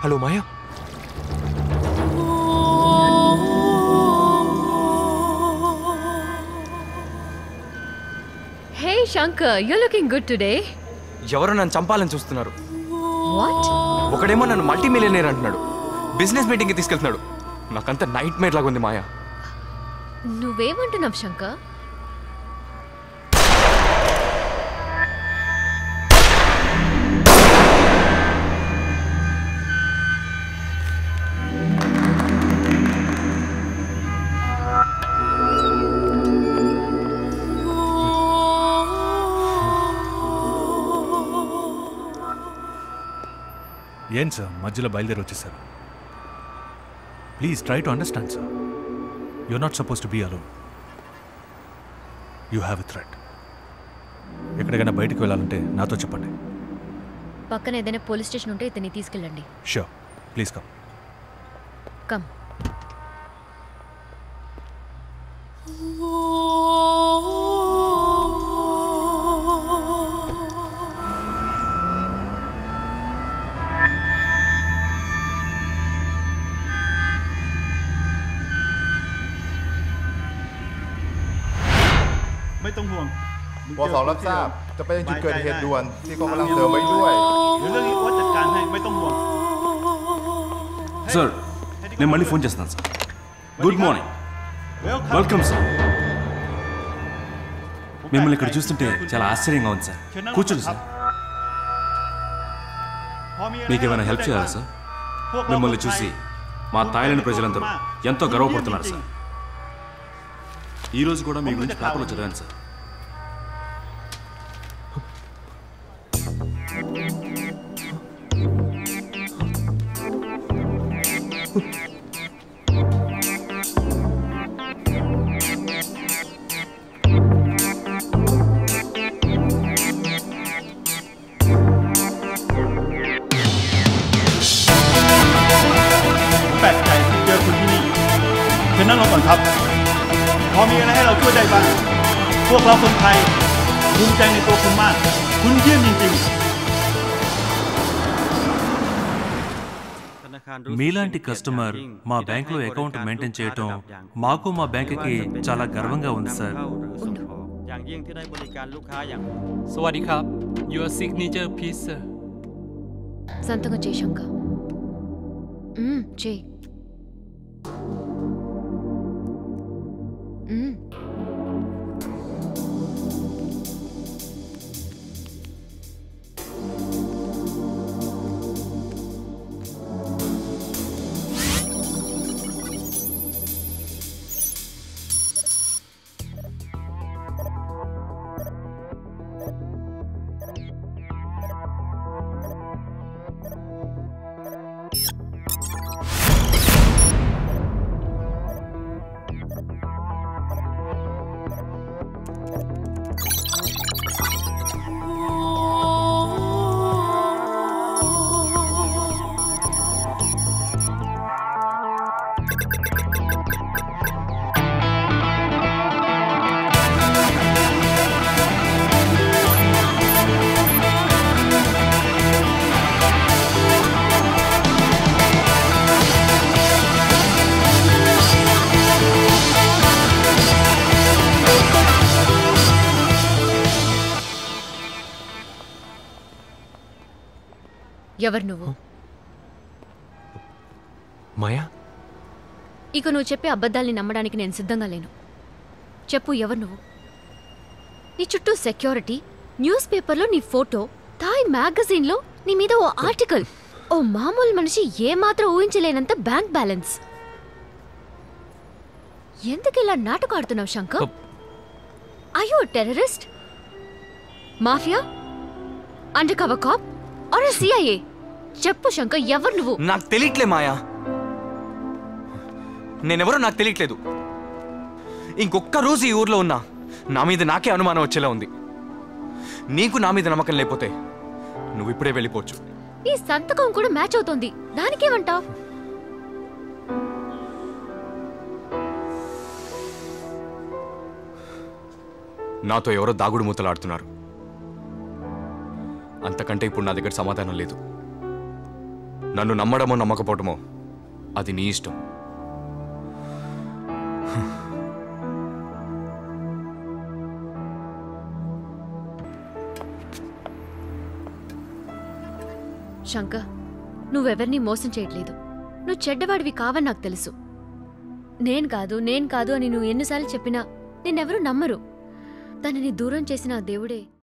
Hello Maya. Hey Shankar, you're looking good today. ఎవరో నన్ను చంపాలని చూస్తున్నారు. What? ఒకడేమో నన్ను మల్టీ మిలియనర్ అంటున్నాడు, బిజినెస్ మీటింగ్కి తీసుకెళ్తున్నాడు. నాకంతా నైట్ మేర్ లాగా ఉంది మాయా. నువ్వేమంటున్నావు శంకర్? ఏం సార్ మధ్యలో బయలుదేరి వచ్చేసారు? Please try to understand sir. You are not suppose to be alone. You have a threat. ఎక్కడికైనా బయటకు వెళ్ళాలంటే నాతో చెప్పండి. పక్కన ఏదైనా పోలీస్ స్టేషన్ ఉంటే ఇతన్ని తీసుకెళ్ళండి. Sure, please come. కమ్.ป.2 รับทราบจะไปยังจุดเกิดเหตุด่วนที่เขากำลังเสริมไว้ด้วยเดี๋ยวเรื่องนี้ว่าจัดการให้ไม่ต้องห่วงసార్ నేను మళ్ళీ ఫోన్ చేస్తాను sir. Good morning. Welcome sir. మిమ్మల్ని ఇక్కడ చూస్తుంటే చాలా ఆశ్చర్యంగా ఉంది సార్. కూర్చోండి సార్. మీకేమైనా హెల్ప్ చేయాలా సార్? మిమ్మల్ని చూసి మా థాయిలాండ్ ప్రజలందరూ ఎంతో గర్వపడుతున్నారు సార్. ఈరోజు కూడా మీ గురించి పేపర్లో చదివాను సార్.แปลกใจที่เจอคุณที่นี่เชิญนั่งลงก่อนครับพอมีอะไรให้เราช่วยได้บ้างพวกเราคนไทยภูมิใจในตัวคุณมากคุณเยี่ยมจริงๆమీలాంటి కస్టమర్ మా బ్యాంక్లో అకౌంట్ మెయింటైన్ చేయటం మాకు మా బ్యాంక్కి చాలా గర్వంగా ఉంది sir. Sawadikap. Your signature piece, sir. సంతకం చేయి శంకర్. చేయి. ఎవరు నువ్వు? మాయా, ఇక నువ్వు చెప్పే అబద్ధాల్ని నమ్మడానికి నేను సిద్ధంగా లేను. చెప్పు, ఎవరు నువ్వు? నీ చుట్టూ సెక్యూరిటీ, న్యూస్ పేపర్లో నీ ఫోటో, థాయ్ మ్యాగజైన్లో నీ మీద ఓ ఆర్టికల్, ఓ మామూలు మనిషి ఏమాత్రం ఊహించలేనంత బ్యాంక్ బ్యాలెన్స్. ఎందుకు ఇలా నాటకం ఆడుతున్నావు Shankar? Are you terrorist, mafia, under cover cop or CIA? చెప్పు శంకర్, ఎవరు నువ్వు? నాకు తెలియట్లే మాయా, నేనెవరో నాకు తెలియట్లేదు. ఇంకొక్క రోజు ఈ ఊర్లో ఉన్నా నా మీద నాకే అనుమానం వచ్చేలా ఉంది. నీకు నా మీద నమ్మకం లేకపోతే నువ్వు ఇప్పుడే వెళ్ళిపోవచ్చు. నీ సంతకం కూడా మ్యాచ్ అవుతోంది, దానికేమంటావు? నాతో ఎవరో దాగుడు మూతలాడుతున్నారు. అంతకంటే ఇప్పుడు నా దగ్గర సమాధానం లేదు. నన్ను నమ్మడమో నమ్మకపోవటమో అది నీ ఇష్టం. శంకర్, నువ్వెవరినీ మోసం చేయట్లేదు. నువ్వు చెడ్డవాడివి కావని నాకు తెలుసు. నేను కాదు అని నువ్వు ఎన్నిసార్లు చెప్పినా నిన్నెవరూ నమ్మరు. తనని దూరం చేసిన ఆ దేవుడే